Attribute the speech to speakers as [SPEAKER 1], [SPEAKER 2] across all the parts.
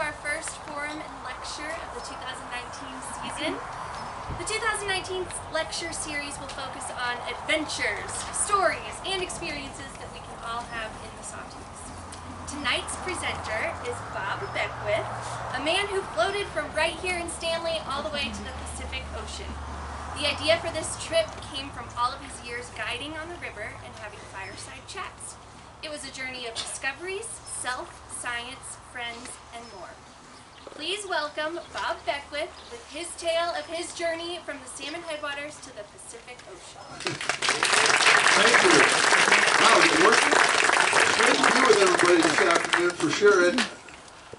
[SPEAKER 1] our first forum and lecture of the 2019 season. The 2019 lecture series will focus on adventures, stories, and experiences that we can all have in the sawtooths. Tonight's presenter is Bob Beckwith, a man who floated from right here in Stanley all the way to the Pacific Ocean. The idea for this trip came from all of his years guiding on the river and having fireside chats. It was a journey of discoveries, self, science, friends, and more. Please welcome Bob Beckwith with his tale of his journey from the Salmon Headwaters to the Pacific Ocean.
[SPEAKER 2] Thank you. Wow, is it working? It's great to be with everybody this afternoon for sure. And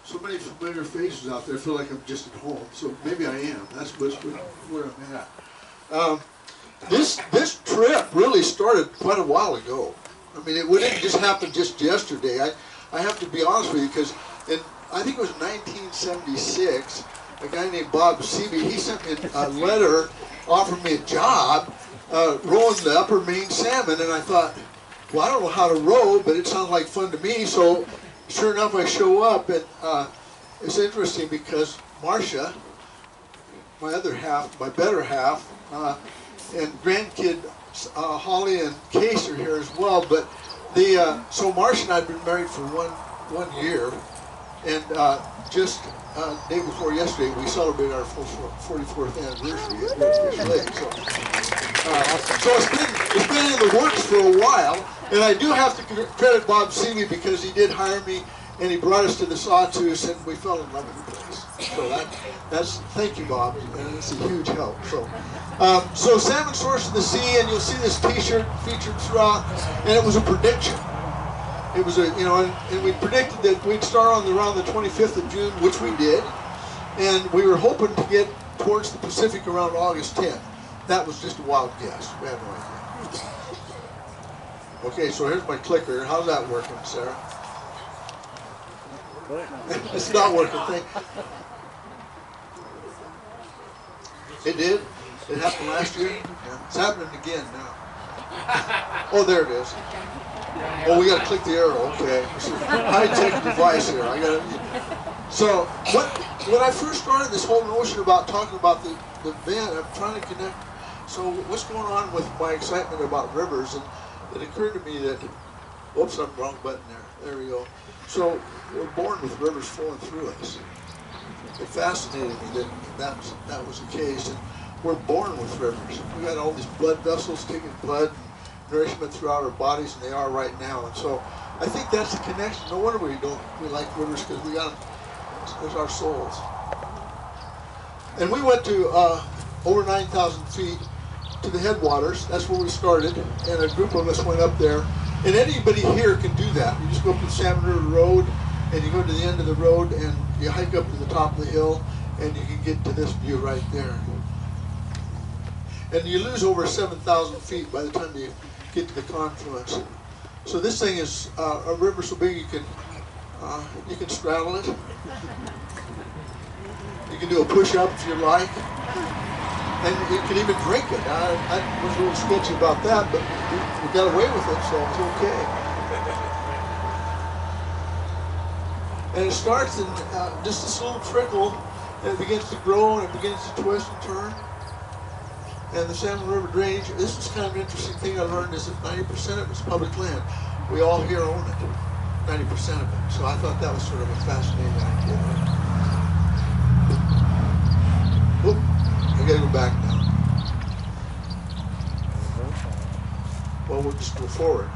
[SPEAKER 2] so many familiar faces out there. I feel like I'm just at home. So maybe I am. That's where I'm at. This trip really started quite a while ago. I mean, it didn't just happen just yesterday. I have to be honest with you, because I think it was 1976, a guy named Bob Sevy, he sent me a letter offering me a job rowing the upper Maine salmon, and I thought, well, I don't know how to row, but it sounds like fun to me. So sure enough, I show up, and it's interesting because Marcia, my other half, my better half, and grandkid Holly and Case are here as well. But so Marcia and I had been married for one year, and just day before yesterday we celebrated our 44th anniversary at Redfish Lake. So it's been in the works for a while, and I do have to credit Bob Sevy because he did hire me and he brought us to the Sawtooths, and we fell in love with the place. So thank you, Bob, and it's a huge help. So Salmon Source of the Sea, and you'll see this T-shirt featured throughout, and it was a prediction. It was and we predicted that we'd start around the 25th of June, which we did, and we were hoping to get towards the Pacific around August 10th. That was just a wild guess. We had no idea. Okay, so here's my clicker. How's that working, Sarah? It's not working. It did? It happened last year? Yeah. It's happening again now. Oh, there it is. Oh, we got to click the arrow. Okay. High-tech device here. So, when I first started this whole notion about talking about the event, I'm trying to connect. So, what's going on with my excitement about rivers? And it occurred to me that, whoops, I'm wrong button there. There we go. So, we're born with rivers flowing through us. It fascinated me that was the case. And we're born with rivers. We got all these blood vessels taking blood, nourishment throughout our bodies, and they are right now. And so I think that's the connection. No wonder we like rivers, because we got them. There's our souls. And we went to over 9,000 feet to the Headwaters. That's where we started, and a group of us went up there. And anybody here can do that. You just go up to the Salmon River Road, and you go to the end of the road, and you hike up to the top of the hill, and you can get to this view right there. And you lose over 7,000 feet by the time you get to the confluence. So this thing is a river so big you can straddle it. You can do a push-up if you like, and you can even drink it. I was a little sketchy about that, but we got away with it, so it's okay. And it starts in just this little trickle, and it begins to grow, and it begins to twist and turn. And the Salmon River drainage, this is kind of an interesting thing I learned, is that 90% of it's public land. We all here own it, 90% of it. So I thought that was sort of a fascinating idea. Whoop, I gotta go back now. Well, we'll just go forward.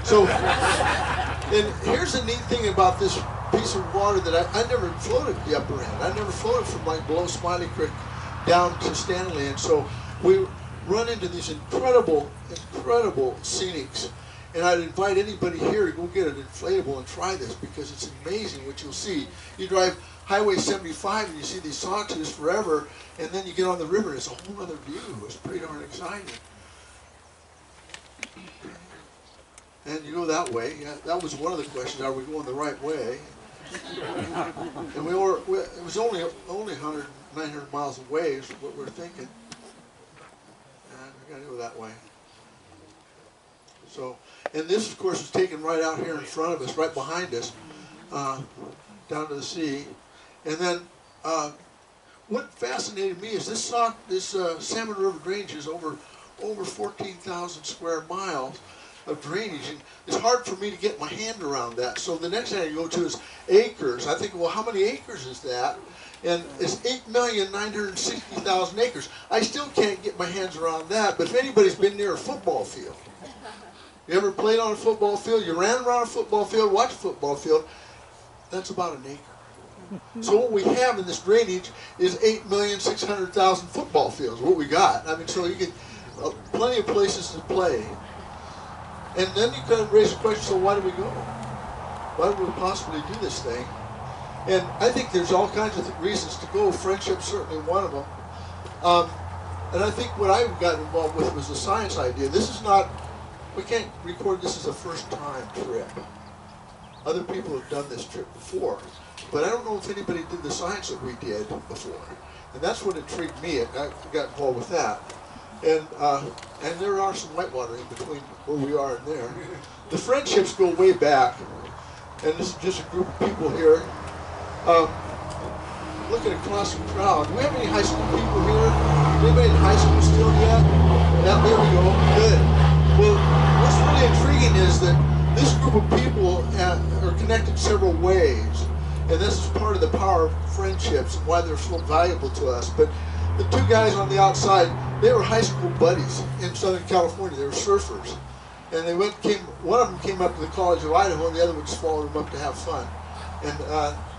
[SPEAKER 2] So, and here's the neat thing about this piece of water that I never floated the upper end. I never floated from like below Smiley Creek down to Stanley, and so we run into these incredible scenics, and I'd invite anybody here to go get an inflatable and try this, because it's amazing what you'll see. You drive Highway 75 and you see these sawtooths forever, and then you get on the river and it's a whole other view. It's pretty darn exciting. And you go that way. Yeah, that was one of the questions, are we going the right way? And it was only 100, 900 miles away is what we're thinking. And we gotta go that way. So, and this of course was taken right out here in front of us, right behind us, down to the sea. And then what fascinated me is this Salmon River drainage is over 14,000 square miles of drainage, and it's hard for me to get my hand around that. So the next thing I go to is acres. I think, well, how many acres is that? And it's 8,960,000 acres. I still can't get my hands around that, but if anybody's been near a football field, you ever played on a football field, you ran around a football field, watched a football field, that's about an acre. So what we have in this drainage is 8,600,000 football fields, what we got. I mean, so you get plenty of places to play. And then you kind of raise the question, so why do we go? Why would we possibly do this thing? And I think there's all kinds of reasons to go. Friendship's certainly one of them. And I think what I got involved with was the science idea. This is not, we can't record this as a first-time trip. Other people have done this trip before. But I don't know if anybody did the science that we did before. And that's what intrigued me. I got involved with that. And there are some whitewater in between where we are and there. The friendships go way back. And this is just a group of people here. Looking across the crowd. Do we have any high school people here? Anybody in high school still yet? Yeah, there we go. Good. Well, what's really intriguing is that this group of people are connected several ways. And this is part of the power of friendships and why they're so valuable to us. But the two guys on the outside, they were high school buddies in Southern California. They were surfers. And they one of them came up to the College of Idaho, and the other one just followed him up to have fun. And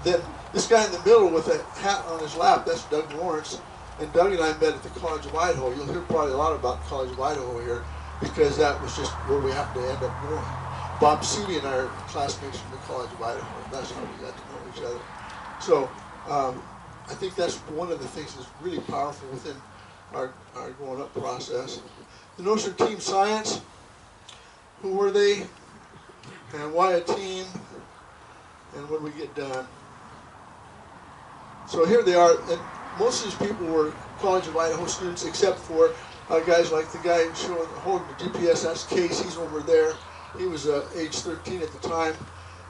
[SPEAKER 2] then this guy in the middle with a hat on his lap, that's Doug Lawrence. And Doug and I met at the College of Idaho. You'll hear probably a lot about the College of Idaho here, because that was just where we happened to end up going. Bob Sevy and I are classmates from the College of Idaho. That's how we got to know each other. So I think that's one of the things that's really powerful within our growing up process. The notion of team science. Who were they? And why a team? And what do we get done? So here they are. And most of these people were College of Idaho students, except for guys like the guy holding the GPS. That's Case. He's over there. He was age 13 at the time,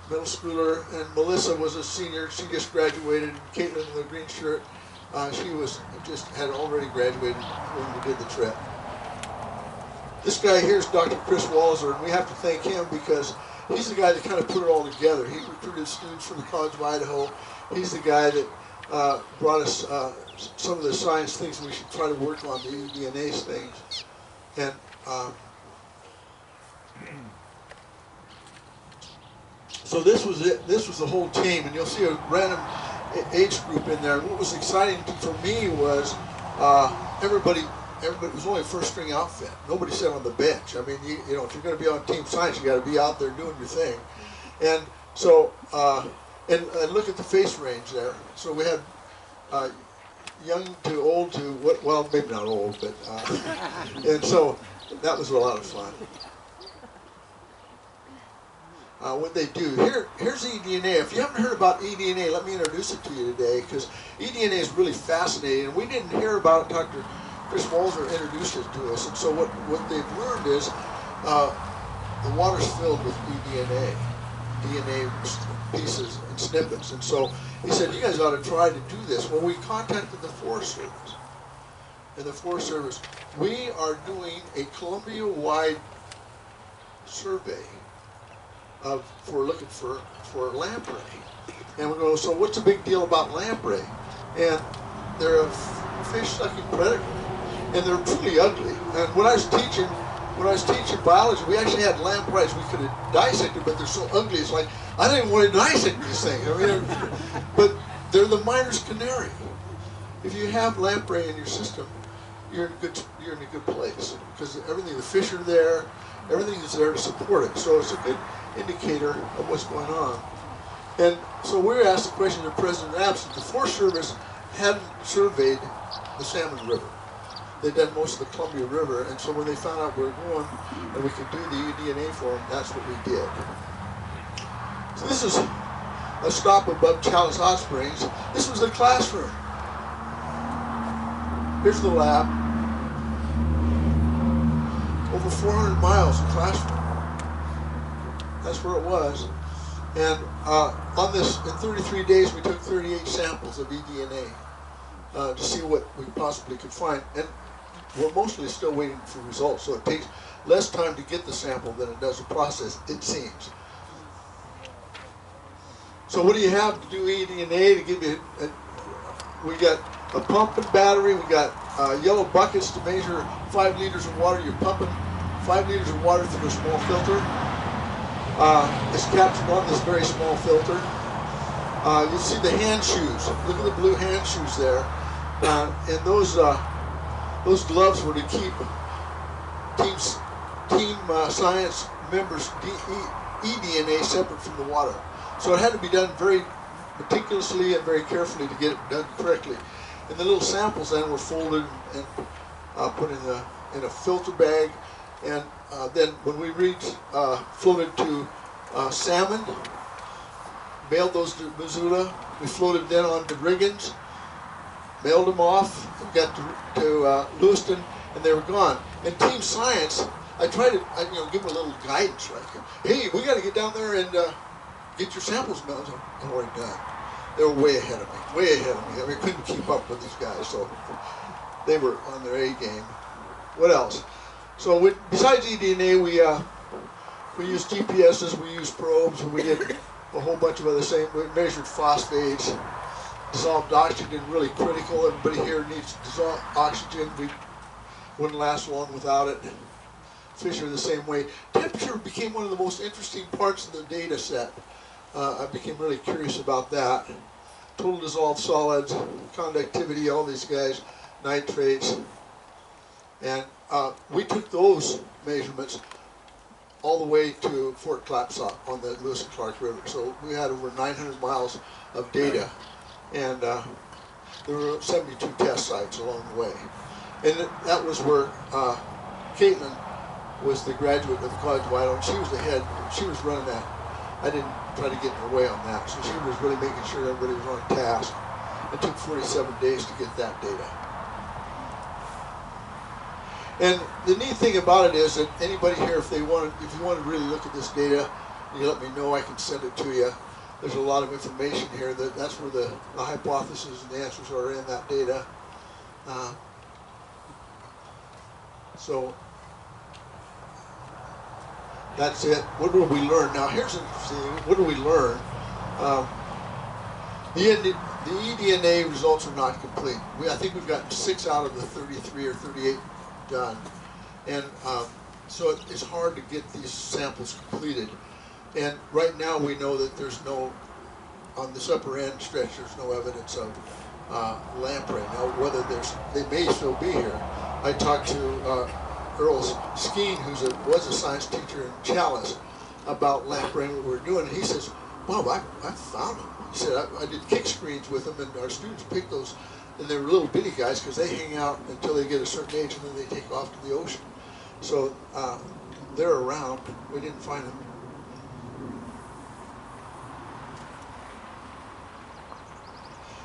[SPEAKER 2] middle schooler. And Melissa was a senior. She just graduated. Caitlin in the green shirt, she had already graduated when we did the trip. This guy here is Dr. Chris Walzer, and we have to thank him because he's the guy that kind of put it all together. He recruited students from the College of Idaho. He's the guy that brought us some of the science things we should try to work on, the eDNA things. And so this was it. This was the whole team, and you'll see a random age group in there. And what was exciting for me was everybody was only a first string outfit. Nobody sat on the bench. I mean, you know, if you're going to be on team science, you got to be out there doing your thing. And so, and look at the face range there. So we had young to old to well, maybe not old, but and so that was a lot of fun. What they do here's eDNA. If you haven't heard about eDNA, let me introduce it to you today, because eDNA is really fascinating, and we didn't hear about it. Dr. Chris Walzer introduced it to us, and so what they've learned is the water's filled with eDNA, DNA pieces and snippets, and so he said, you guys ought to try to do this. Well, we contacted the Forest Service, and the Forest Service, we are doing a Columbia-wide survey for looking for lamprey, and we go, so what's the big deal about lamprey? And they're a fish-sucking predator. And they're truly ugly. And when I was teaching biology, we actually had lampreys we could have dissected, but they're so ugly. It's like I didn't want to dissect this thing. I mean, but they're the miner's canary. If you have lamprey in your system, you're in a good place, because everything, the fish are there, everything is there to support it. So it's a good indicator of what's going on. And so we were asked the question of President absent. The Forest Service hadn't surveyed the Salmon River. They'd done most of the Columbia River, and so when they found out we were going and we could do the eDNA for them, that's what we did. So this is a stop above Chalice Hot Springs. This was the classroom. Here's the lab. Over 400 miles of classroom. That's where it was. And on this, in 33 days, we took 38 samples of eDNA to see what we possibly could find. And we're mostly still waiting for results, so it takes less time to get the sample than it does to process, it seems. So what do you have to do eDNA to give you, we got a pump and battery, we got yellow buckets to measure 5 liters of water. You're pumping 5 liters of water through a small filter. It's captured on this very small filter. You see the hand shoes. Look at the blue hand shoes there. And those gloves were to keep team science members' eDNA separate from the water. So it had to be done very meticulously and very carefully to get it done correctly. And the little samples then were folded and put in a filter bag. And then when we floated to salmon, mailed those to Missoula. We floated then on to Riggins, mailed them off, and got to Lewiston, and they were gone. And Team Science, I tried to give them a little guidance, like, hey, we got to get down there and get your samples mailed. I'm already done. They were way ahead of me, way ahead of me. I mean, I couldn't keep up with these guys, so they were on their A game. What else? So besides eDNA, we used GPSs, we used probes, and we did a whole bunch of other things. We measured phosphates, dissolved oxygen, really critical. Everybody here needs dissolved oxygen. We wouldn't last long without it. Fish are the same way. Temperature became one of the most interesting parts of the data set. I became really curious about that. Total dissolved solids, conductivity, all these guys, nitrates. And we took those measurements all the way to Fort Clatsop on the Lewis and Clark River. So we had over 900 miles of data, and there were 72 test sites along the way. And that was where Caitlin was the graduate of the College of Idaho. She was the head. She was running that. I didn't try to get in her way on that. So she was really making sure everybody was on task. It took 47 days to get that data. And the neat thing about it is that anybody here, if you want to really look at this data, you let me know, I can send it to you. There's a lot of information here. That's where the hypotheses and the answers are in that data. So that's it. What do we learn? Now here's interesting. What do we learn? The eDNA results are not complete. I think we've gotten 6 out of the 33 or 38 done, and so it's hard to get these samples completed. And right now we know that there's no, on this upper end stretch, there's no evidence of lamprey. Now whether they may still be here. I talked to Earl Skeen, who was a science teacher in Chalice, about lamprey and what we were doing, and he says, Bob, I found them. He said, I did kick screens with them, and our students picked those. And they're little bitty guys because they hang out until they get a certain age, and then they take off to the ocean. So they're around. We didn't find them.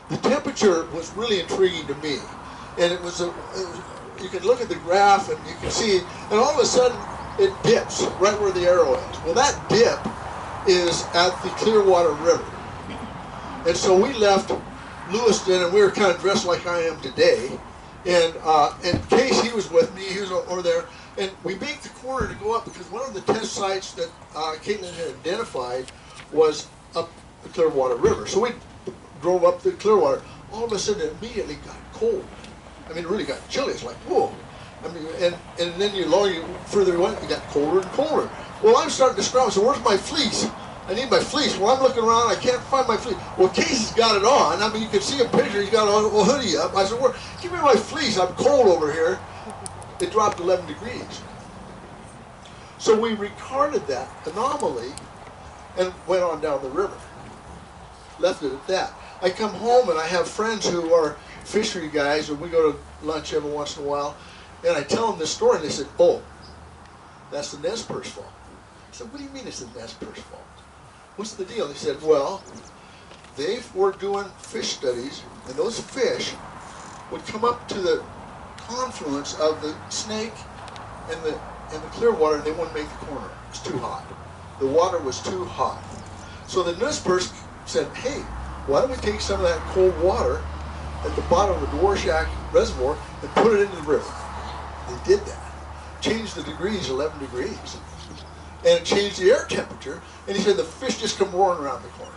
[SPEAKER 2] The temperature was really intriguing to me, and it was you can look at the graph and you can see, and all of a sudden it dips right where the arrow is. Well, that dip is at the Clearwater River, and so we left Lewiston, and we were kind of dressed like I am today, and Case, he was with me, he was over there, and we make the corner to go up because one of the test sites that Caitlin had identified was up the Clearwater River. So we drove up the Clearwater. All of a sudden it immediately got cold. I mean, it really got chilly. It's like, whoa. I mean, and then the longer you further you went, it got colder and colder. Well, I'm starting to scramble. So where's my fleece? I need my fleece. Well, I'm looking around. I can't find my fleece. Well, Casey's got it on. I mean, you can see a picture. He's got a hoodie up. I said, give me my fleece. I'm cold over here. It dropped 11 degrees. So we recorded that anomaly and went on down the river. Left it at that. I come home and I have friends who are fishery guys, and we go to lunch every once in a while, and I tell them this story, and they said, oh, that's the Nez Perce fault. I said, what do you mean it's the Nez Perce fault? What's the deal? They said, well, they were doing fish studies, and those fish would come up to the confluence of the Snake and the Clearwater, and they wouldn't make the corner. It was too hot. The water was too hot. So the news person said, hey, why don't we take some of that cold water at the bottom of the Dvorak Reservoir and put it into the river? They did that. Changed the degrees 11 degrees. And it changed the air temperature. And he said the fish just come roaring around the corner.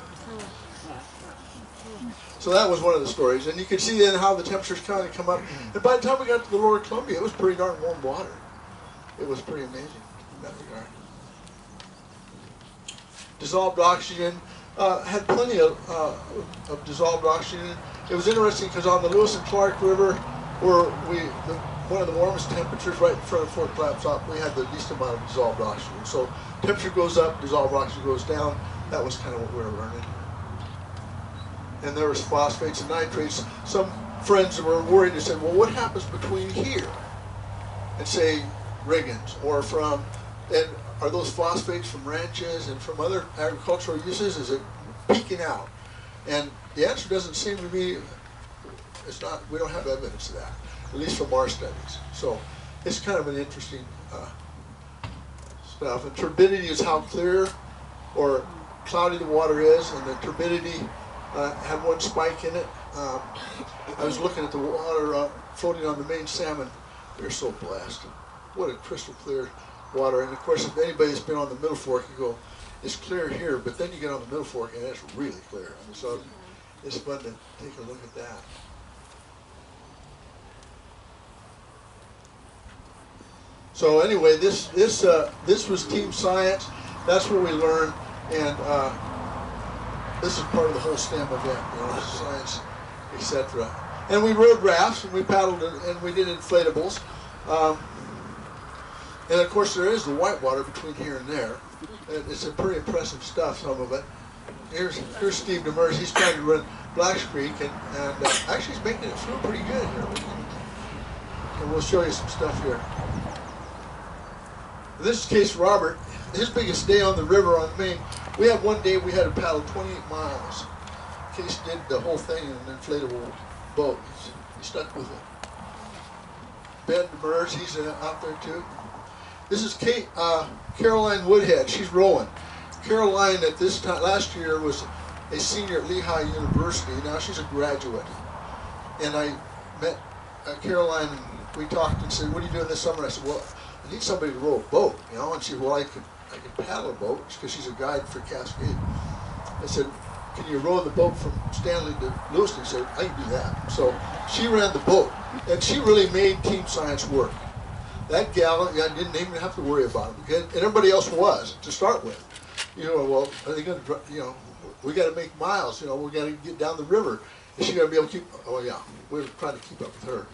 [SPEAKER 2] So that was one of the stories. And you can see then how the temperatures kind of come up. And by the time we got to the lower Columbia, it was pretty darn warm water. It was pretty amazing in that regard. Dissolved oxygen. Had plenty of dissolved oxygen. It was interesting because on the Lewis and Clark River, where one of the warmest temperatures right in front of Fort Clatsop, we had the least amount of dissolved oxygen. So temperature goes up, dissolved oxygen goes down. That was kind of what we were learning. And there was phosphates and nitrates. Some friends were worried and said, well, what happens between here and say Riggins, or from, and are those phosphates from ranches and from other agricultural uses? Is it peaking out? And the answer doesn't seem to be, it's not, we don't have evidence of that, at least from our studies. So it's kind of an interesting stuff. And turbidity is how clear or cloudy the water is, and the turbidity had one spike in it. I was looking at the water floating on the main salmon. They're so blessed. What a crystal clear water. And of course, if anybody's been on the Middle Fork, you go, it's clear here, but then you get on the Middle Fork and it's really clear. I mean, so it's fun to take a look at that. So anyway, this was team science. That's where we learned, and this is part of the whole STEM event, you know, science, etc. And we rode rafts, and we paddled, and we did inflatables. And of course, there is the whitewater between here and there. It's a pretty impressive stuff, some of it. Here's Steve Demers. He's trying to run Blacks Creek, and actually he's making it through pretty good here. And we'll show you some stuff here. And this is Case Robert. His biggest day on the river on Maine. We had one day we had to paddle 28 miles. Case did the whole thing in an inflatable boat. He stuck with it. Ben Demers, he's out there too. This is Caroline Woodhead. She's rowing. Caroline at this time last year was a senior at Lehigh University. Now she's a graduate. And I met Caroline, and we talked and said, "What are you doing this summer?" I said, "Well, I need somebody to row a boat, you know." And she said, "Well, I can paddle a boat," because she's a guide for Cascade. I said, "Can you row the boat from Stanley to Lewiston?" She said, "I can do that." So she ran the boat, and she really made team science work. That gal, I didn't even have to worry about it, because, and everybody else was to start with. You know, well, are they going to, you know, we got to make miles. You know, we got to get down the river. Is she going to be able to keep? Oh yeah, we're trying to keep up with her.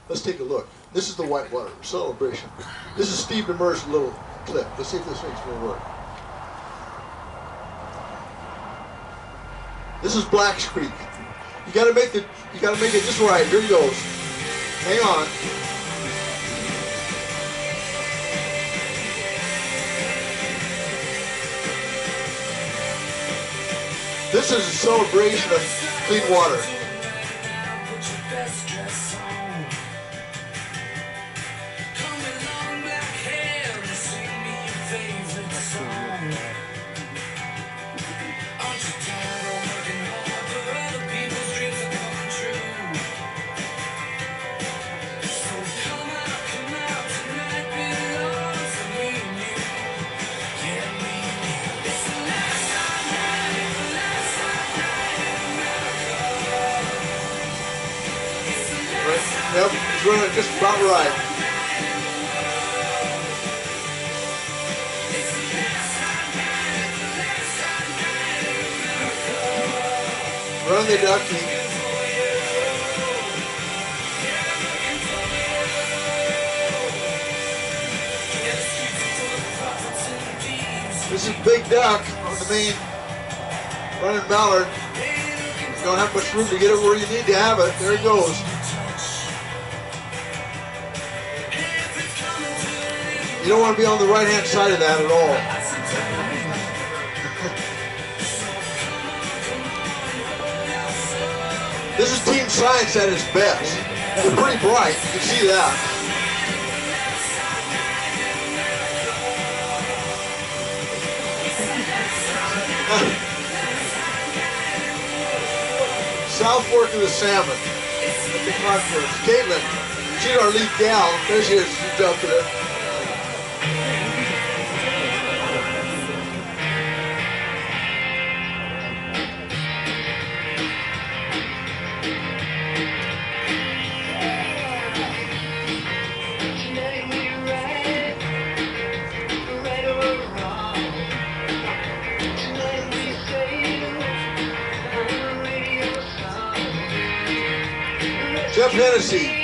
[SPEAKER 2] Let's take a look. This is the whitewater celebration. This is Steve Demers' little clip. Let's see if this makes me work. This is Blacks Creek. You got to make it just right. Here it goes. Hang on. This is a celebration of clean water. Yep, he's running just about right. Run the ducky. This is Big Duck on the main running mallard. You don't have much room to get it where you need to have it. There it goes. You don't want to be on the right-hand side of that at all. This is team science at its best. They're pretty bright, you can see that. South Fork of the Salmon. Conference. Caitlin, she's our lead gal. There she is. She's jumping it. Jeff Hennessy.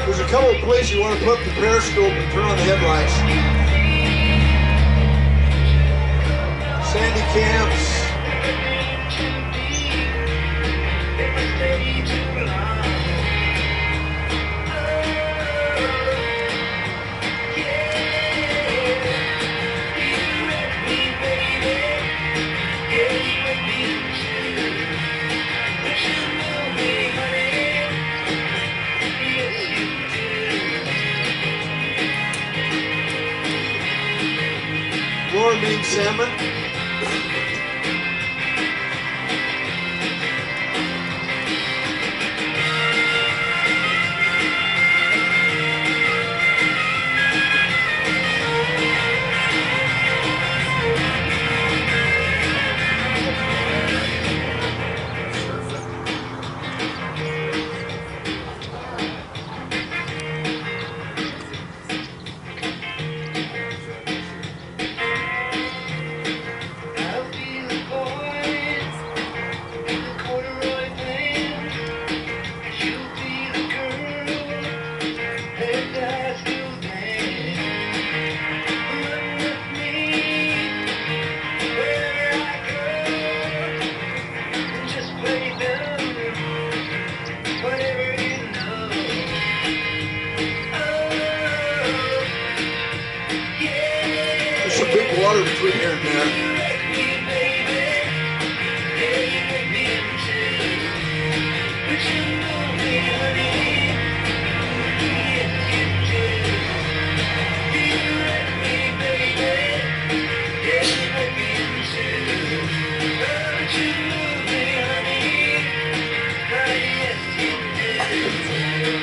[SPEAKER 2] There's a couple of places you want to put up the periscope and turn on the headlights. Sandy Camps. Mean salmon. Water between here and there.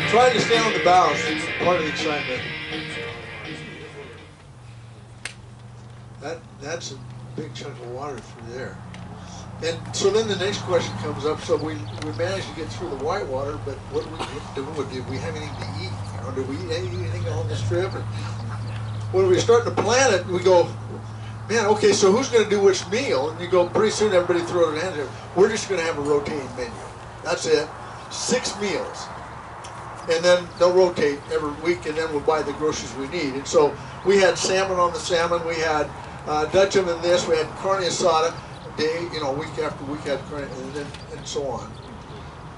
[SPEAKER 2] Trying to stay on the bows, it's part of the excitement. That's a big chunk of water through there. And so then the next question comes up, so we managed to get through the whitewater, but what do we do? Did we have anything to eat? You know, did we eat anything on this trip? And when we were starting to plan it, we go, man, okay, so who's going to do which meal? And you go, pretty soon everybody throws their hands up. We're just going to have a rotating menu. That's it. 6 meals. And then they'll rotate every week, and then we'll buy the groceries we need. And so we had salmon on the salmon, we had Dutcham in this, we had carne asada day, you know, week after week had carne, and so on.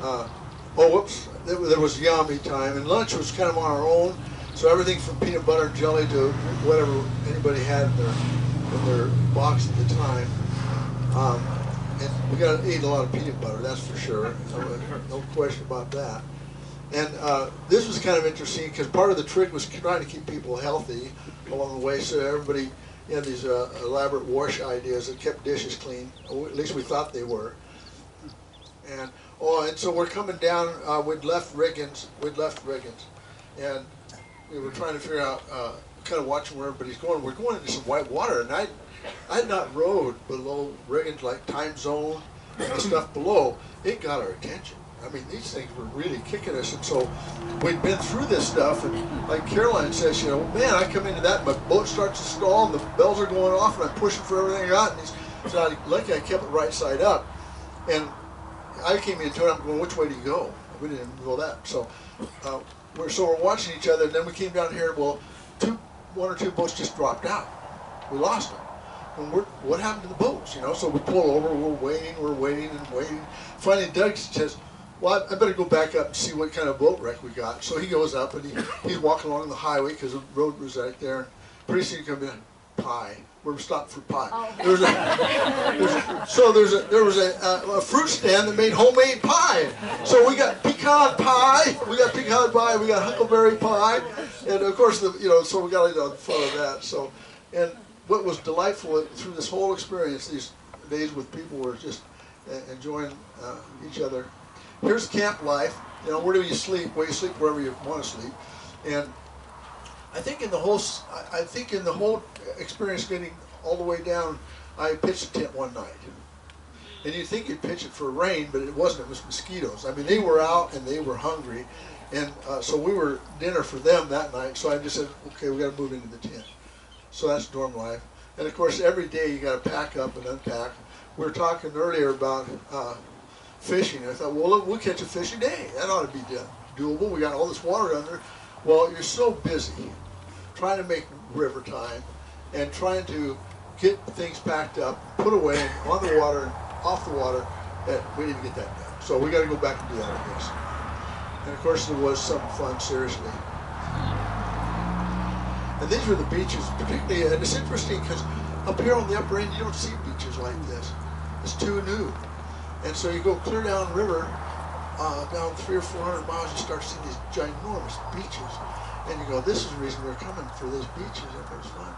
[SPEAKER 2] Oh, whoops, there was yummy time, and lunch was kind of on our own, so everything from peanut butter and jelly to whatever anybody had in their box at the time. And we got to eat a lot of peanut butter, that's for sure, no question about that. And this was kind of interesting because part of the trick was trying to keep people healthy along the way, so everybody had these elaborate wash ideas that kept dishes clean, or at least we thought they were. And so we're coming down, we'd left Riggins, and we were trying to figure out, kind of watching where everybody's going. We're going into some white water, and I'd not rowed below Riggins, like Time Zone and the stuff below. It got our attention. I mean, these things were really kicking us, and so we'd been through this stuff, and like Caroline says, you know, man, I come into that, and my boat starts to stall, and the bells are going off, and I'm pushing for everything I got, and so luckily I kept it right side up, and I came into it, I'm going, which way do you go? We didn't even know that, so we're watching each other, and then we came down here. Well, one or two boats just dropped out. We lost them. And what happened to the boats? You know, so we pull over. We're waiting and waiting. Finally, Doug says, "Well, I better go back up and see what kind of boat wreck we got." So he goes up and he's walking along the highway because the road was right there. Pretty soon he comes in, pie. We're stopped for pie. Oh. There was a fruit stand that made homemade pie. So we got pecan pie, we got huckleberry pie, and of course so we got into fun of that. So, and what was delightful through this whole experience, these days with people, were just enjoying each other. Here's camp life. You know, where do you sleep? Well, you sleep wherever you want to sleep, and I think in the whole experience getting all the way down, I pitched a tent one night. And you'd think you'd pitch it for rain, but it wasn't. It was mosquitoes. I mean, they were out and they were hungry, and so we were dinner for them that night. So I just said, okay, we got to move into the tent. So that's dorm life. And of course, every day you got to pack up and unpack. We were talking earlier about fishing. I thought, well, look, we'll catch a fish a day. That ought to be doable. We got all this water under. Well, you're so busy trying to make river time and trying to get things packed up, put away, and on the water and off the water, that we didn't get that done. So we got to go back and do that, I guess. And of course, there was some fun, seriously. And these were the beaches, particularly, and it's interesting because up here on the upper end, you don't see beaches like this. It's too new. And so you go clear down river, down 300 or 400 miles, you start seeing these ginormous beaches. And you go, this is the reason we're coming, for those beaches. It was fun.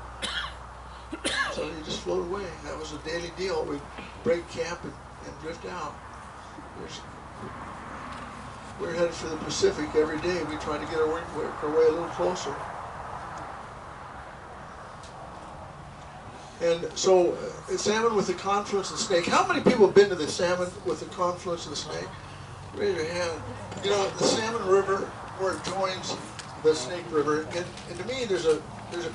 [SPEAKER 2] So you just float away. That was a daily deal. We'd break camp and drift out. We're headed for the Pacific every day. We try to get our way a little closer. And so, salmon with the confluence of the Snake. How many people have been to the salmon with the confluence of the Snake? Raise your hand. You know, the Salmon River, where it joins the Snake River, and to me, there's a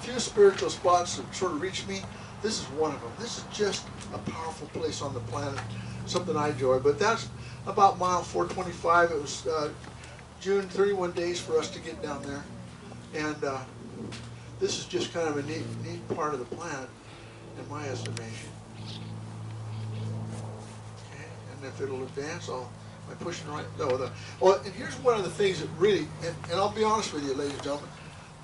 [SPEAKER 2] few spiritual spots that sort of reach me. This is one of them. This is just a powerful place on the planet, something I enjoy. But that's about mile 425. It was June, 31 days for us to get down there, and this is just kind of a neat part of the planet, in my estimation. Okay, and if it'll advance, am I pushing right? No. Well, and here's one of the things that really, and I'll be honest with you, ladies and gentlemen,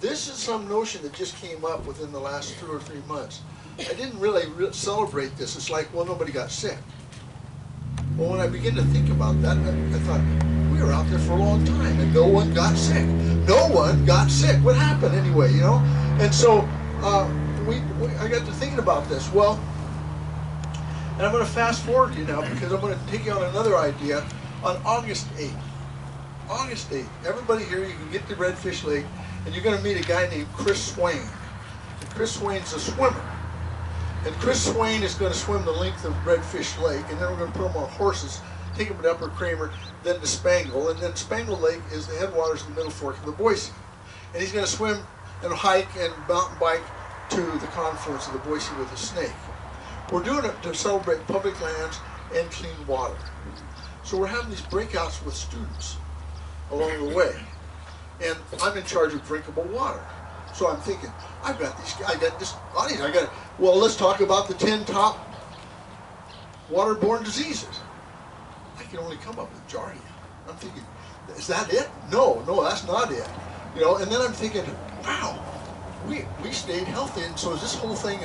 [SPEAKER 2] this is some notion that just came up within the last 2 or 3 months. I didn't really celebrate this. It's like, well, nobody got sick. Well, when I began to think about that, I thought, we were out there for a long time and no one got sick. No one got sick. What happened anyway, you know? And so I got to thinking about this. Well, and I'm going to fast forward you now because I'm going to take you on another idea. On August 8th, everybody here, you can get to Redfish Lake, and you're going to meet a guy named Chris Swain. And Chris Swain's a swimmer. And Chris Swain is going to swim the length of Redfish Lake, and then we're going to put him on horses, take him to Upper Kramer, then to Spangle, and then Spangle Lake is the headwaters in the Middle Fork of the Boise. And he's going to swim and hike and mountain bike to the confluence of the Boise with a snake. We're doing it to celebrate public lands and clean water. So we're having these breakouts with students along the way. And I'm in charge of drinkable water. So I'm thinking, I got this audience, well, let's talk about the 10 top waterborne diseases. I can only come up with Giardia. I'm thinking, is that it? No, that's not it. You know, and then I'm thinking, wow, we stayed healthy, and so is this whole thing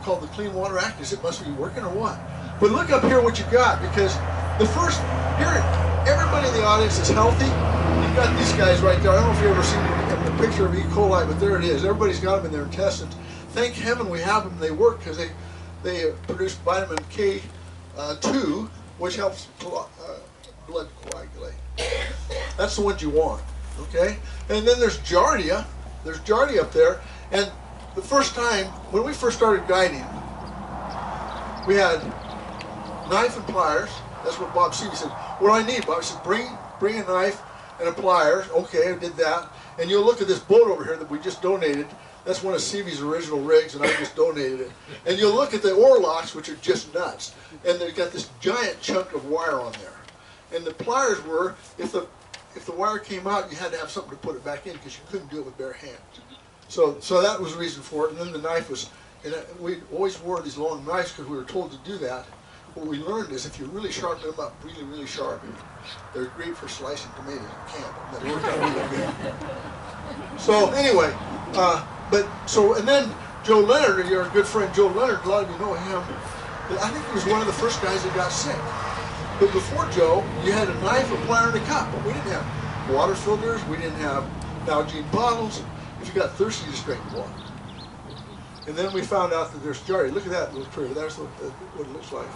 [SPEAKER 2] called the Clean Water Act, it must be working or what? But look up here what you got, because the first, here, everybody in the audience is healthy. You've got these guys right there. I don't know if you've ever seen a picture of E. coli, but there it is. Everybody's got them in their intestines. Thank heaven we have them. They work because they produce vitamin K2, which helps blood coagulate. That's the ones you want, okay? And then there's Giardia. There's Giardia up there. And the first time, when we first started guiding, we had knife and pliers. That's what Bob Sevy said. What do I need, Bob? He said, bring a knife and a pliers. Okay, I did that. And you'll look at this boat over here that we just donated. That's one of Sevy's original rigs, and I just donated it. And you'll look at the oar locks, which are just nuts. And they've got this giant chunk of wire on there. And the pliers were, if if the wire came out, you had to have something to put it back in because you couldn't do it with bare hands. So that was the reason for it. And then the knife was, and we always wore these long knives because we were told to do that. What we learned is if you really sharpen them up really, really sharp, they're great for slicing tomatoes in camp. That worked out really good. So anyway, and then Joe Leonard, your good friend Joe Leonard, a lot of you know him. I think he was one of the first guys that got sick. But before Joe, you had a knife, a plier, and a cup. But we didn't have water filters. We didn't have Nalgene bottles. If you got thirsty, you just drank water. And then we found out that there's Jerry. Look at that little tree. That's what it looks like.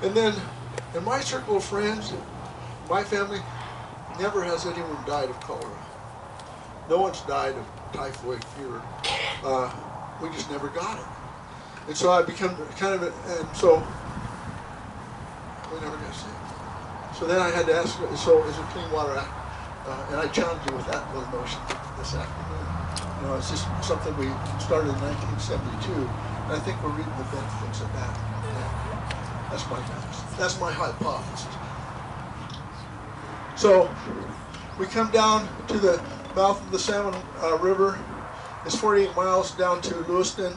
[SPEAKER 2] And then in my circle of friends, my family, never has anyone died of cholera. No one's died of typhoid fever. We just never got it. And so I become kind of, and so we never got sick. So then I had to ask, so is it Clean Water Act? And I challenge you with that little notion this afternoon. You know, it's just something we started in 1972, and I think we're reaping the benefits of that. That's my hypothesis. So we come down to the mouth of the Salmon River. It's 48 miles down to Lewiston.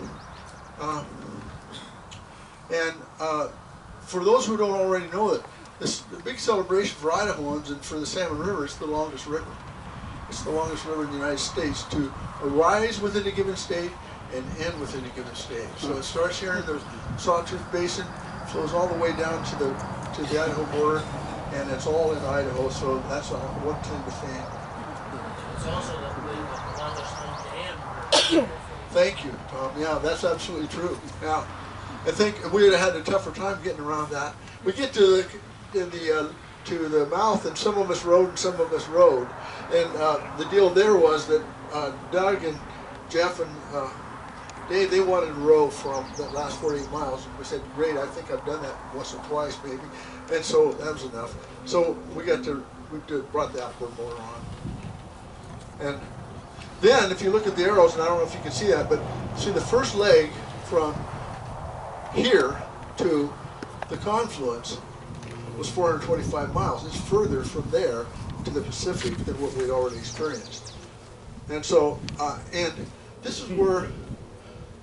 [SPEAKER 2] For those who don't already know it, the big celebration for Idahoans and for the Salmon River, it's the longest river. It's the longest river in the United States to arise within a given state and end within a given state. So it starts here in the Sawtooth Basin, flows all the way down to the Idaho border, and it's all in Idaho. So that's one claim to fame.
[SPEAKER 3] It's also the longest known dam.
[SPEAKER 2] Thank you, Tom. Yeah, that's absolutely true. Yeah, I think we would have had a tougher time getting around that. We get to the mouth, and some of us rode and some of us rode. And the deal there was that Doug and Jeff and Dave, they wanted to row from the last 48 miles. And we said, great, I think I've done that once or twice maybe. And so that was enough. So we brought the outboard motor on. And then if you look at the arrows, and I don't know if you can see that, but see the first leg from here to the confluence was 425 miles. It's further from there to the Pacific than what we'd already experienced. And so, and this is where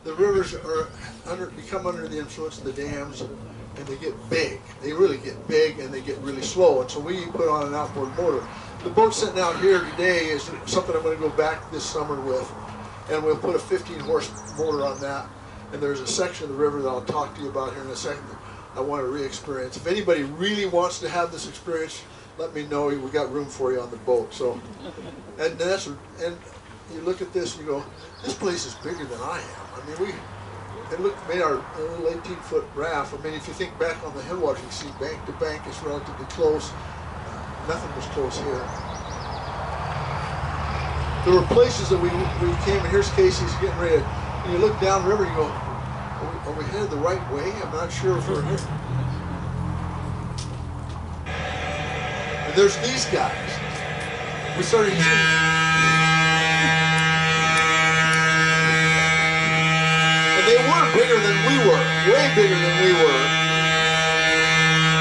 [SPEAKER 2] the rivers become under the influence of the dams, and they get big. They really get big, and they get really slow. And so we put on an outboard motor. The boat sitting out here today is something I'm going to go back this summer with, and we'll put a 15-horse motor on that. And there's a section of the river that I'll talk to you about here in a second that I want to re-experience. If anybody really wants to have this experience, let me know. We got room for you on the boat. So, and you look at this and you go, this place is bigger than I am. I mean, made our little 18-foot raft. I mean, if you think back on the Headwaters, you see bank to bank is relatively close. Nothing was close here. There were places that we came, and here's Casey's getting ready to, and you look down the river and you go, are we headed the right way? I'm not sure if we're here. And there's these guys. We started using, and they were bigger than we were, way bigger than we were.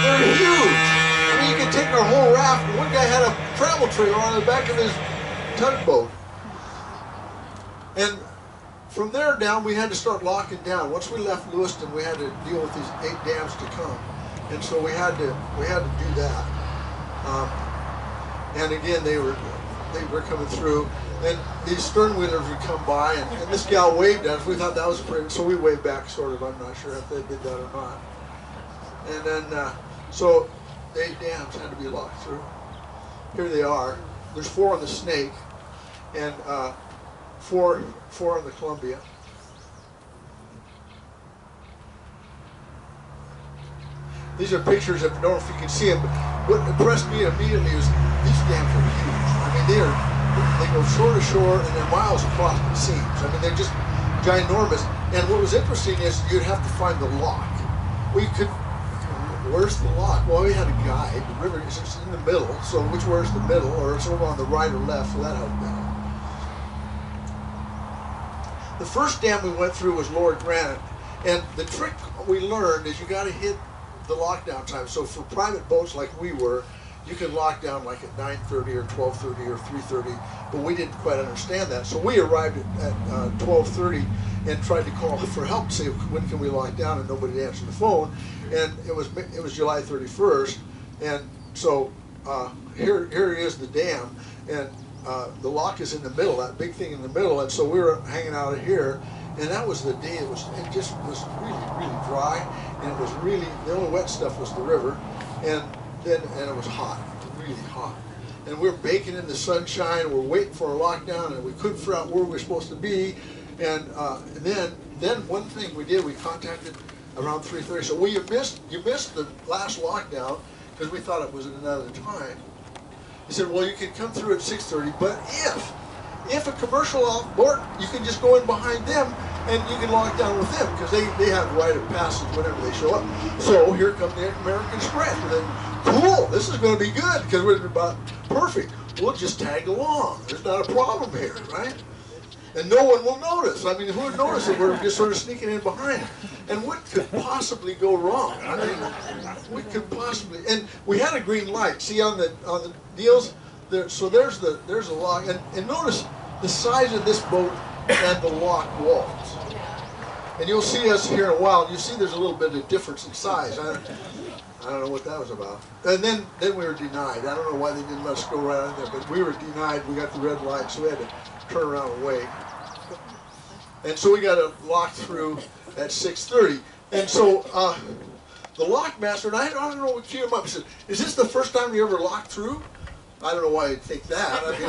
[SPEAKER 2] They're huge. I mean, you could take our whole raft, and one guy had a travel trailer on the back of his tugboat. And from there down, we had to start locking down. Once we left Lewiston, we had to deal with these 8 dams to come, and so we had to do that. And again, they were coming through, and these stern wheelers would come by, and this gal waved at us. We thought that was pretty, so we waved back, sort of. I'm not sure if they did that or not. And then, so 8 dams had to be locked through. Here they are. There's 4 on the Snake, and 4 on the Columbia. These are pictures of, I don't know if you can see them, but what impressed me immediately was these dams are huge. I mean, they go shore to shore and they're miles across the seams. I mean, they're just ginormous. And what was interesting is you'd have to find the lock. Where's the lock? Well, we had a guide. The river is just in the middle, so where's the middle? Or it's over on the right or left, so that helped out. The first dam we went through was Lower Granite, and the trick we learned is you got to hit the lockdown time. So for private boats like we were, you can lock down like at 9:30 or 12:30 or 3:30, but we didn't quite understand that. So we arrived at 12:30 and tried to call for help to say, when can we lock down, and nobody answered the phone. And it was July 31st, and so here is the dam, and the lock is in the middle, that big thing in the middle, and so we were hanging out of here, and that was the day it just was really dry, and it was really, the only wet stuff was the river, and it was hot, really hot. And we were baking in the sunshine, we're waiting for a lockdown, and we couldn't figure out where we were supposed to be, and then one thing we did, we contacted around 3:30, so well, you missed the last lockdown, because we thought it was at another time. He said, well, you can come through at 6:30, but if a commercial outboard, you can just go in behind them and you can lock down with them, because they have right of passage whenever they show up. So here come the American Express. And then, cool, this is going to be good, because we're about perfect. We'll just tag along. There's not a problem here, right? And no one will notice. I mean, who would notice that we're just sort of sneaking in behind? And what could possibly go wrong? I mean, what could possibly? And we had a green light. See on the deals there. So there's a lock, and notice the size of this boat and the lock walls. And you'll see us here in a while. You see there's a little bit of difference in size. I don't know what that was about. And then we were denied. I don't know why they didn't let us go right in there, but we were denied. We got the red light, so we had to turn around and wait. And so we got to lock through at 6:30. And so the lock master, and I don't know what queued him up. He said, is this the first time you ever locked through? I don't know why you'd think that. I mean,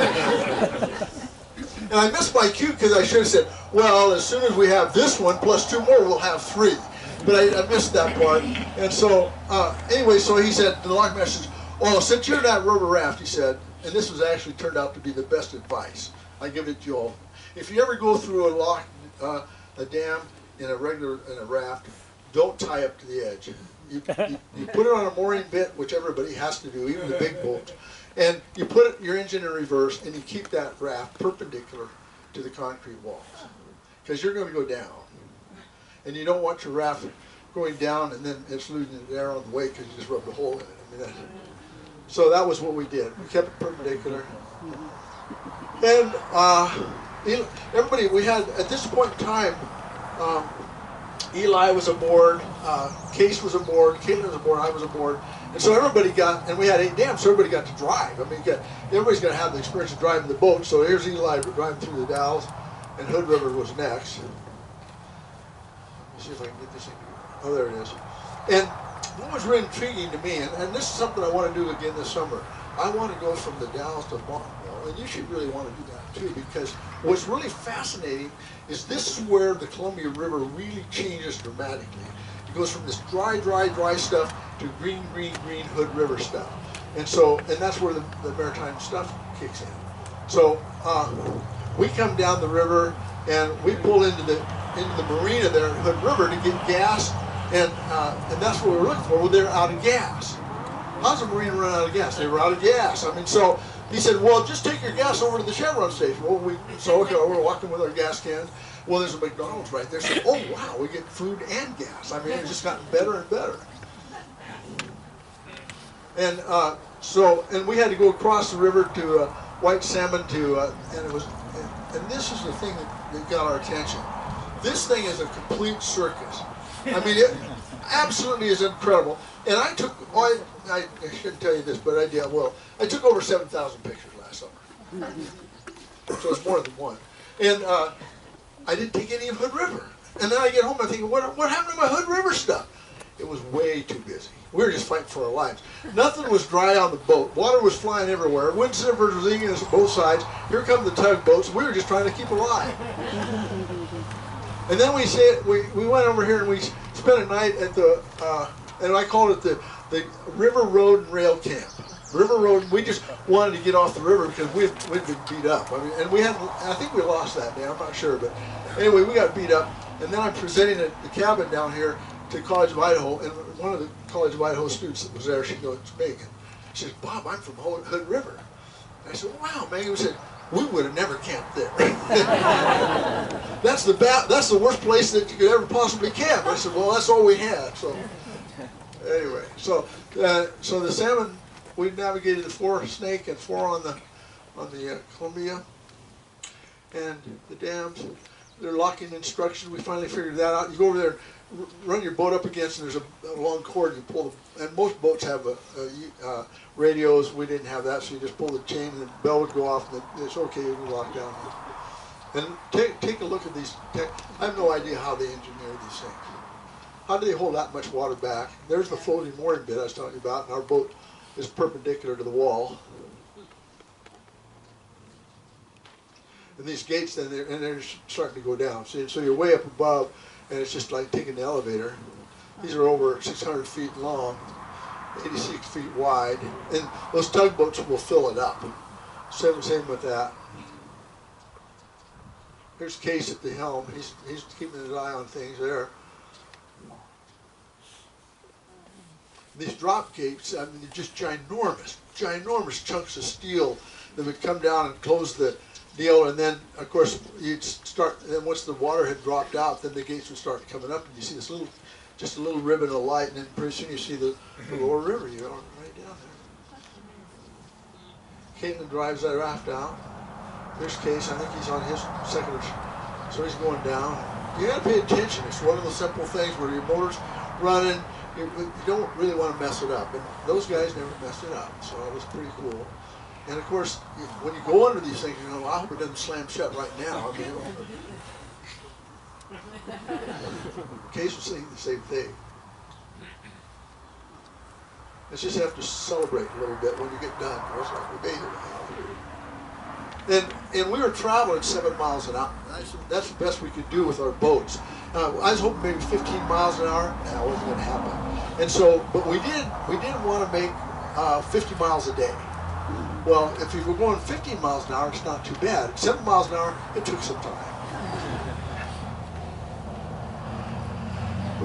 [SPEAKER 2] and I missed my cue, because I should have said, well, as soon as we have this one plus 2 more, we'll have 3. But I missed that part. And so anyway, so he said, the lock master says, oh, since you're in that rubber raft, he said, and this was actually turned out to be the best advice. I give it to you all. If you ever go through a dam in a raft, don't tie up to the edge. You put it on a mooring bit, which everybody has to do, even the big boats, and you put your engine in reverse, and you keep that raft perpendicular to the concrete walls, because you're going to go down, and you don't want your raft going down and then it's losing the air on the way because you just rubbed a hole in it. I mean, so that was what we did. We kept it perpendicular. And everybody, we had, at this point in time, Eli was aboard, Case was aboard, Caitlin was aboard, I was aboard. And so everybody got, and we had 8 dams, so everybody got to drive. I mean, everybody's going to have the experience of driving the boat. So here's Eli driving through the Dalles, and Hood River was next. Let me see if I can get this in. Oh, there it is. And what was really intriguing to me, and this is something I want to do again this summer, I want to go from the Dalles to Bonneville, and you should really want to do that too, because what's really fascinating is this is where the Columbia River really changes dramatically. It goes from this dry stuff to green Hood River stuff. And so, and that's where the maritime stuff kicks in. So we come down the river and we pull into the marina there at Hood River to get gas, and that's what we were looking for. Well, they're out of gas. How's a marina run out of gas? They were out of gas. I mean, so he said, well, just take your gas over to the Chevron station. Well, so okay, we're walking with our gas cans. Well, there's a McDonald's right there. So, oh, wow, we get food and gas. I mean, it's just gotten better and better. And and we had to go across the river to White Salmon and it was, and this is the thing that got our attention. This thing is a complete circus. I mean, it absolutely is incredible. And I took, I shouldn't tell you this, but I did. Well, I took over 7,000 pictures last summer. So it's more than one. And I didn't take any of Hood River. And then I get home, I think, what happened to my Hood River stuff? It was way too busy. We were just fighting for our lives. Nothing was dry on the boat. Water was flying everywhere. Windsurfers was eating us on both sides. Here come the tugboats. We were just trying to keep alive. And then we went over here and we spent a night at the, and I called it the River Road and Rail Camp. River Road, we just wanted to get off the river because we'd been beat up. I mean, and I think we lost that day, I'm not sure, but anyway, we got beat up. And then I'm presenting at the cabin down here to College of Idaho, and one of the College of Idaho students that was there, she goes, it's Megan. She says, Bob, I'm from Hood River. And I said, wow, Megan. We said, we would have never camped there. That's the worst place that you could ever possibly camp. I said, well, that's all we had. So anyway, so the salmon we navigated the 4 Snake and 4 on the Columbia, and the dams. They're locking instructions. We finally figured that out. You go over there, run your boat up against, and there's a long cord. You pull the, and most boats have radios. We didn't have that, so you just pull the chain, and the bell would go off, and it's okay. You can lock down. And take a look at these. I have no idea how they engineer these things. How do they hold that much water back? There's the floating mooring bit I was telling you about, and our boat is perpendicular to the wall. And these gates, then they're starting to go down. So you're way up above, and it's just like taking the elevator. These are over 600 feet long, 86 feet wide, and those tugboats will fill it up. Same with that. Here's Case at the helm. He's keeping his eye on things there. These drop gates, I mean, they're just ginormous chunks of steel that would come down and close the deal, and then, of course, you'd start, and then once the water had dropped out, then the gates would start coming up, and you see this little, just a little ribbon of light, and then pretty soon you see the lower river, you know, right down there. Caitlin drives that raft out. There's Case, I think he's on his second, so he's going down. You gotta pay attention. It's one of the simple things where your motor's running, you don't really want to mess it up, and those guys never messed it up, so it was pretty cool. And of course, when you go under these things, you know, I hope it doesn't slam shut right now. I mean, Case was saying the same thing. Let's just have to celebrate a little bit when you get done. It's like we made it. And we were traveling 7 miles an hour. That's the best we could do with our boats. I was hoping maybe 15 miles an hour. That wasn't going to happen. And so, but we didn't want to make 50 miles a day. Well, if you were going 15 miles an hour, it's not too bad. 7 miles an hour, it took some time.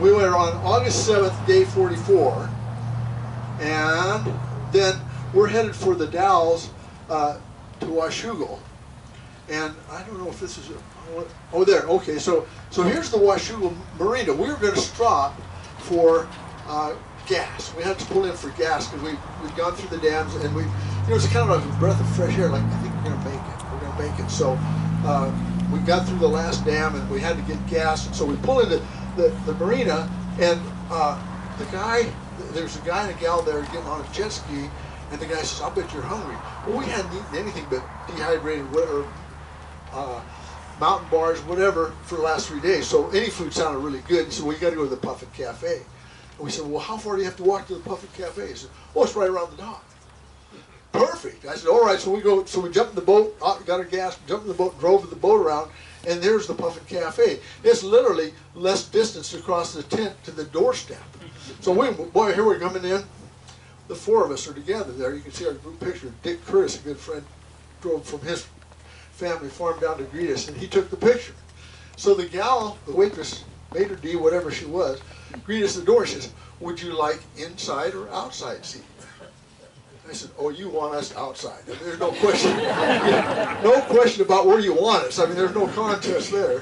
[SPEAKER 2] We were on August 7th, day 44, and then we're headed for the Dalles to Washougal. And I don't know if this is, oh there, okay, so here's the Washougal Marina. We were going to stop for gas. We had to pull in for gas because we'd gone through the dams, and you know, it's kind of a breath of fresh air, like, I think we're going to make it. We're going to make it. So we got through the last dam, and we had to get gas, and so we pull into the marina, and there's a guy and a gal there getting on a jet ski, and the guy says, "I'll bet you're hungry." Well, we hadn't eaten anything but dehydrated or mountain bars, whatever, for the last 3 days, so any food sounded really good. He said, "Well, you got to go to the Puffin Cafe." And we said, "Well, how far do you have to walk to the Puffin Cafe?" He said, "Oh, it's right around the dock." Perfect. I said, "All right." So we jumped in the boat, got our gas, jumped in the boat, drove the boat around, and there's the Puffin Cafe. It's literally less distance across the tent to the doorstep. So boy, here we're coming in. The 4 of us are together there. You can see our group picture. Dick Curtis, a good friend, drove from his family farm down to greet us, and he took the picture. So the gal, the waitress, Maitre D, whatever she was, greeted us at the door. She says, "Would you like inside or outside seat?" I said, "Oh, you want us outside." I mean, there's no question. No question about where you want us. I mean, there's no contest there.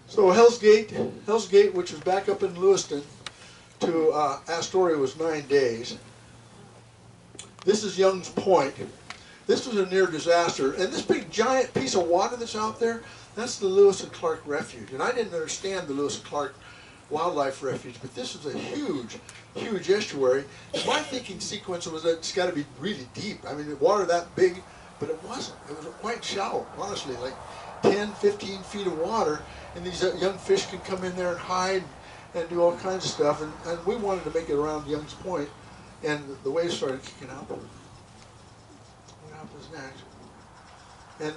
[SPEAKER 2] So Hell's Gate, which was back up in Lewiston, to Astoria was 9 days. This is Young's Point. This was a near disaster. And this big giant piece of water that's out there, that's the Lewis and Clark Refuge. And I didn't understand the Lewis and Clark Wildlife Refuge, but this is a huge, huge estuary. And my thinking sequence was that it's got to be really deep. I mean, the water that big, but it wasn't. It was quite shallow, honestly, like 10, 15 feet of water. And these young fish can come in there and hide and do all kinds of stuff. And we wanted to make it around Young's Point, and the waves started kicking up. What happens next? And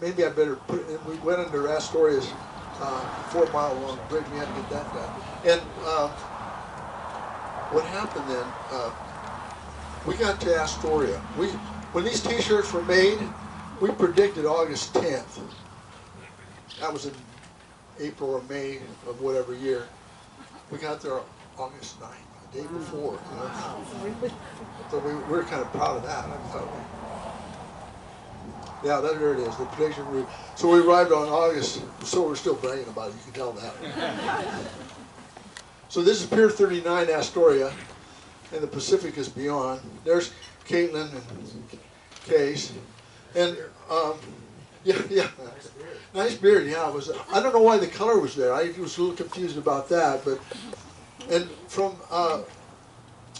[SPEAKER 2] maybe I better put it in. We went under Astoria's 4-mile-long bridge. We had to get that done. And what happened then? We got to Astoria. When these T-shirts were made, we predicted August 10th. That was in April or May of whatever year. We got there August 9th, the day before. You know? So we were kind of proud of that. I thought, yeah, there it is, the prediction route. So we arrived on August, so we're still bragging about it, you can tell that. So this is Pier 39 Astoria, and the Pacific is beyond. There's Caitlin and Case, and yeah. Nice beard, yeah. It was. I don't know why the color was there. I was a little confused about that, but and from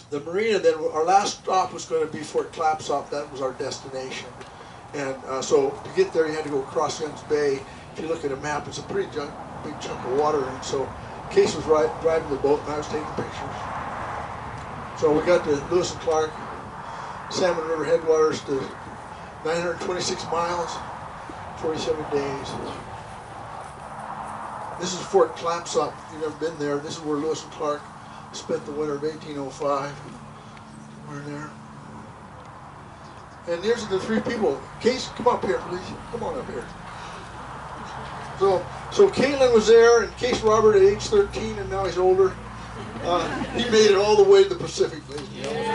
[SPEAKER 2] the marina, then our last stop was going to be Fort Clapsop. That was our destination, and so to get there, you had to go across Young's Bay. If you look at a map, it's a pretty big chunk of water, and so Case was driving the boat, and I was taking pictures. So we got to Lewis and Clark, Salmon River Headwaters to 926 miles. 47 days. This is Fort Clapsop. If you've never been there, this is where Lewis and Clark spent the winter of 1805. We're there. And here's the three people. Case, come up here, please. Come on up here. So Caitlin was there, and Case Robert at age 13, and now he's older. He made it all the way to the Pacific, ladies and gentlemen.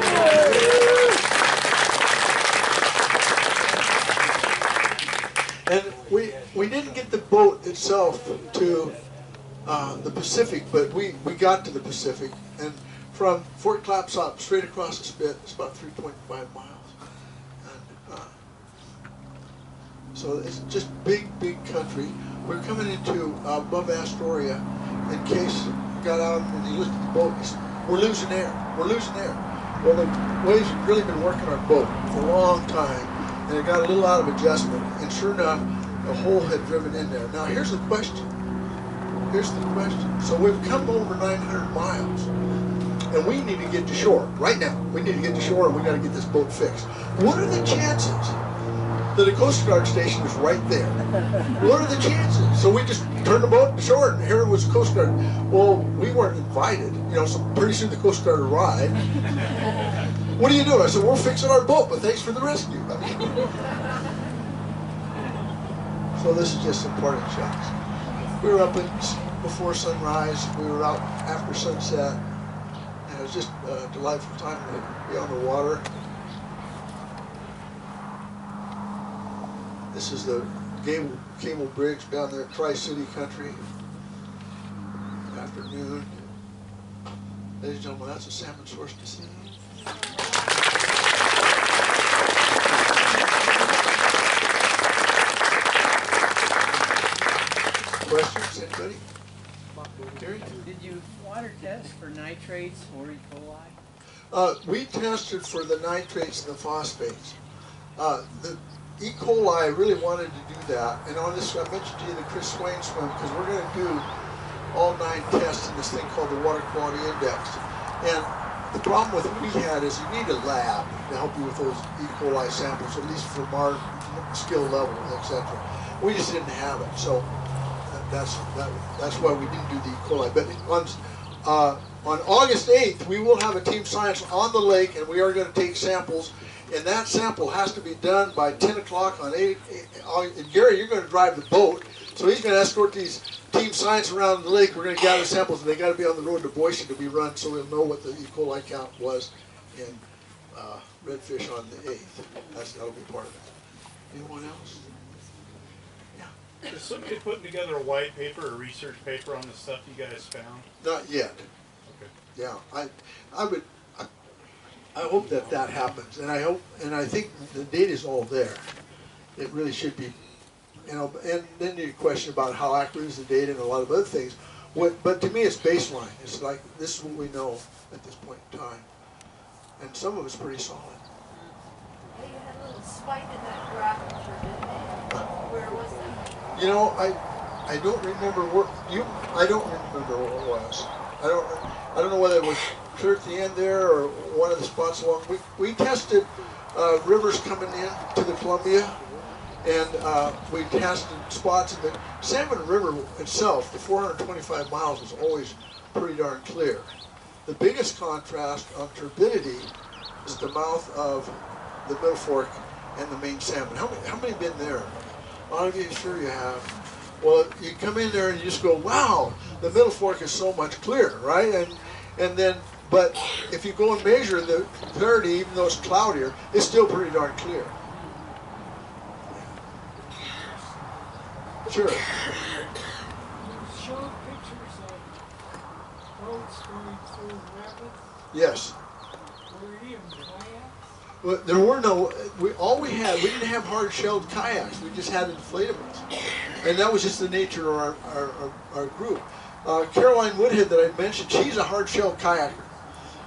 [SPEAKER 2] And we didn't get the boat itself to the Pacific, but we got to the Pacific. And from Fort Clapsop straight across the spit, it's about 3.5 miles. And, so it's just big country. We're coming into above Astoria, and Case got out and he looked at the boat. He said, "We're losing air. We're losing air." Well, the waves had really been working our boat for a long time. And it got a little out of adjustment, and sure enough, a hole had driven in there. Now here's the question. So we've come over 900 miles, and we need to get to shore right now. We need to get to shore, and we got to get this boat fixed. What are the chances that a Coast Guard station is right there? What are the chances? So we just turned the boat to shore, and here was the Coast Guard. Well, we weren't invited, so pretty soon the Coast Guard arrived. What are you doing? I said, "We're fixing our boat, but thanks for the rescue." So this is just some parting shots. We were up before sunrise. We were out after sunset. And it was just a delightful time to be on the water. This is the cable bridge down there, Tri-City country. Afternoon. Ladies and gentlemen, that's a Salmon Source to see. Questions, anybody?
[SPEAKER 4] Did you water test for nitrates or E. coli?
[SPEAKER 2] We tested for the nitrates and the phosphates. The E. coli, I really wanted to do that. And on this, I mentioned to you the Chris Swain swim, because we're going to do all 9 tests in this thing called the Water Quality Index. And the problem with it we had is you need a lab to help you with those E. coli samples, at least from our skill level, etc. We just didn't have it, so that's why we didn't do the E. coli. But on August 8th, we will have a team science on the lake, and we are going to take samples. And that sample has to be done by 10 o'clock on 8. And Gary, you're going to drive the boat, so he's going to escort these team science around the lake. We're going to gather samples, and they got to be on the road to Boise to be run, so we'll know what the E. coli count was in redfish on the 8th. That'll be part of it. Anyone else? Yeah.
[SPEAKER 5] Is somebody putting together a white paper or research paper on the stuff you guys found?
[SPEAKER 2] Not yet.
[SPEAKER 5] Okay.
[SPEAKER 2] Yeah, I hope that happens, and I think the data is all there. It really should be, and then your question about how accurate is the data and a lot of other things. But to me, it's baseline. It's like, this is what we know at this point in time, and some of it's pretty solid.
[SPEAKER 6] Hey, you had a little spike in that graph picture, didn't you? Where was that?
[SPEAKER 2] I don't remember I don't remember what it was. I don't know whether it was clear at the end there or one of the spots along. We tested rivers coming in to the Columbia, and we tested spots in the Salmon River itself. The 425 miles was always pretty darn clear. The biggest contrast on turbidity is the mouth of the Middle Fork and the main salmon. How many have been there? A lot of you, sure you have. Well, you come in there and you just go, wow, the Middle Fork is so much clearer, right? And then, but if you go and measure the clarity, even though it's cloudier, it's still pretty darn clear. Sure.
[SPEAKER 4] Show pictures of
[SPEAKER 7] boats going through rapids?
[SPEAKER 2] Yes.
[SPEAKER 7] Were any of them kayaks?
[SPEAKER 2] Well, there were no, we didn't have hard-shelled kayaks, we just had inflatables. And that was just the nature of our group. Caroline Woodhead that I mentioned, she's a hard-shelled kayaker.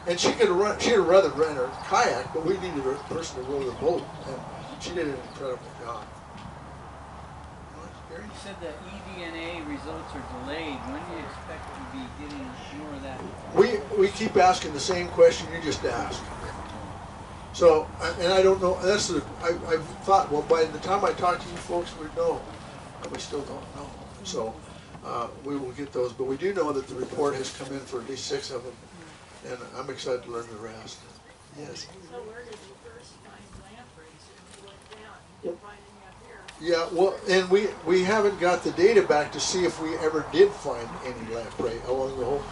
[SPEAKER 2] And she'd rather rent her kayak, but we needed a person to row the boat. And she did an incredible job.
[SPEAKER 4] You said that eDNA results are delayed. When do you expect to be getting more of that?
[SPEAKER 2] We keep asking the same question you just asked. So, and I don't know, I thought, well, by the time I talk to you folks, we'd know. But we still don't know. So, we will get those. But we do know that the report has come in for at least 6 of them. And I'm excited to learn the rest. Yes?
[SPEAKER 6] So where did you first find lampreys and you went down? You didn't find any up here?
[SPEAKER 2] Yeah, well, and we haven't got the data back to see if we ever did find any lamprey along the whole.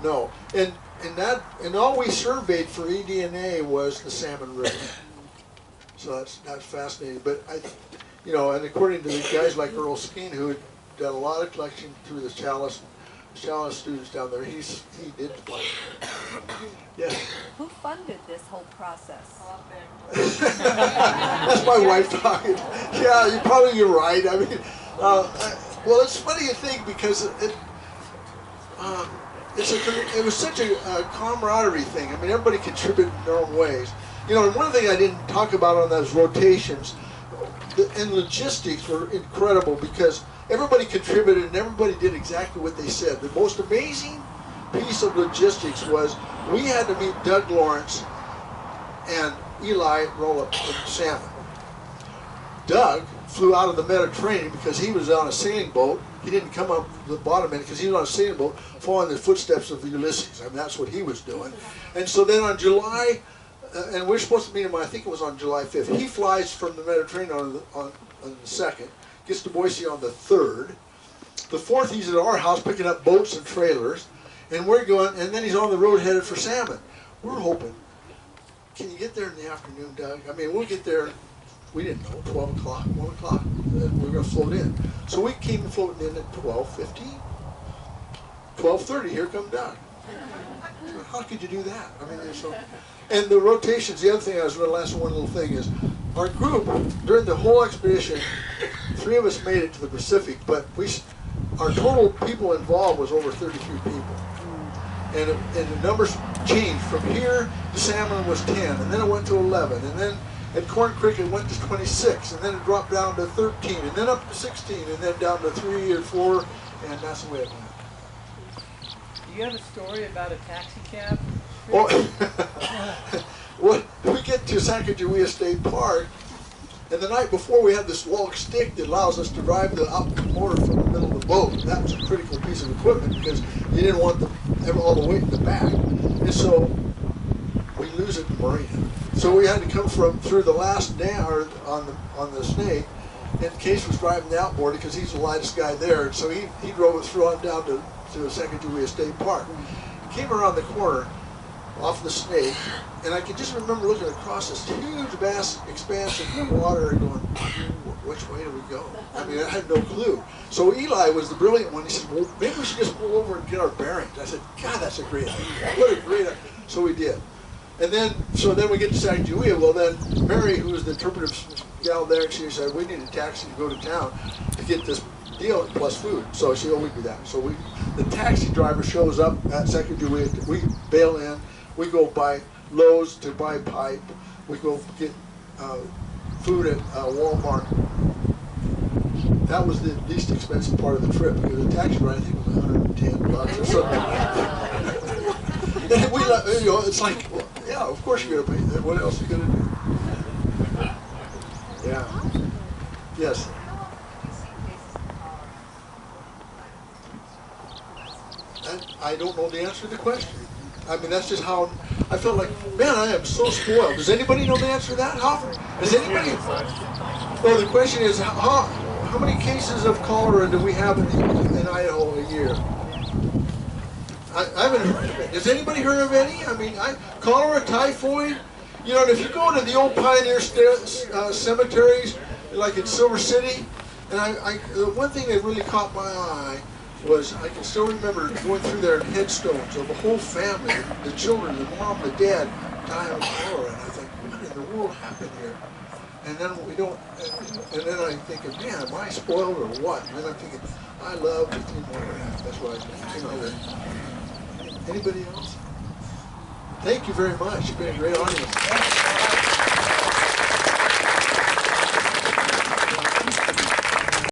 [SPEAKER 2] No, and all we surveyed for eDNA was the Salmon River. So that's fascinating. But and according to the guys like Earl Skeen, who had done a lot of collection through the Chalice students down there, he did find it. Yes.
[SPEAKER 8] Who funded this whole process?
[SPEAKER 2] That's my wife talking. Yeah, you're right. I mean, well, it's funny to think because it was such a camaraderie thing. I mean, everybody contributed in their own ways. And one thing I didn't talk about on those rotations, and logistics were incredible because everybody contributed and everybody did exactly what they said. The most amazing piece of logistics was we had to meet Doug Lawrence and Eli roll up in salmon. Doug flew out of the Mediterranean because he was on a sailing boat. He didn't come up the bottom end because he was on a sailing boat following the footsteps of Ulysses. I mean, that's what he was doing. And so then on July, and we're supposed to meet him, I think it was on July 5th. He flies from the Mediterranean on the 2nd, gets to Boise on the 3rd. The 4th, he's at our house picking up boats and trailers. And we're going, and then he's on the road headed for salmon. We're hoping, can you get there in the afternoon, Doug? I mean, we'll get there, we didn't know, 12 o'clock, 1 o'clock. We're going to float in. So we came floating in at 12:15. 12:30, here come Doug. How could you do that? I mean, and the rotations, the other thing I was going to last one little thing is, our group, during the whole expedition, 3 of us made it to the Pacific, but our total people involved was over 33 people. And the numbers changed. From here to salmon was 10, and then it went to 11, and then at Corn Creek it went to 26, and then it dropped down to 13, and then up to 16, and then down to 3 or 4, and that's the way it went.
[SPEAKER 4] Do you have a story about a taxi cab?
[SPEAKER 2] Well, we get to Sacagawea State Park, and the night before we had this log stick that allows us to drive the outboard motor from the middle of the boat. That was a critical piece of equipment because you didn't want all the weight in the back. And so we lose it in the marina. So we had to come through the last dam on the snake, and Case was driving the outboard because he's the lightest guy there. And so he drove us through on down to Sacagawea State Park. Came around the corner off the snake, and I can just remember looking across this huge, vast expanse of water and going, which way do we go? I mean, I had no clue. So Eli was the brilliant one. He said, well, maybe we should just pull over and get our bearings. I said, God, that's a great idea. What a great idea. So we did. And then we get to Sacagawea. Well, then Mary, who was the interpretive gal there, she said, we need a taxi to go to town to get this deal plus food. So she said, oh, we do that. So the taxi driver shows up at Sacagawea. We bail in. We go by Lowe's to buy pipe. We go get food at Walmart. That was the least expensive part of the trip because the taxi ride I think was $110 or something. And it's like, well, yeah, of course you're gonna pay that. What else are you gonna do? Yeah. Yes. I don't know the answer to the question. I mean, that's just how I felt like, man, I am so spoiled. Does anybody know the answer to that? Does anybody? Well, the question is, how many cases of cholera do we have in Idaho a year? I haven't heard of it. Has anybody heard of any? I mean, cholera, typhoid. You know, if you go to the old pioneer cemeteries, like in Silver City, and the one thing that really caught my eye was I can still remember going through there and headstones of the whole family, the children, the mom, the dad, dying of cholera, and I think, what in the world happened here? And then we don't, and then I'm thinking, man, am I spoiled or what? And then I'm thinking, I love the team water. That's why I came out here. Anybody else? Thank you very much. You've been a great audience.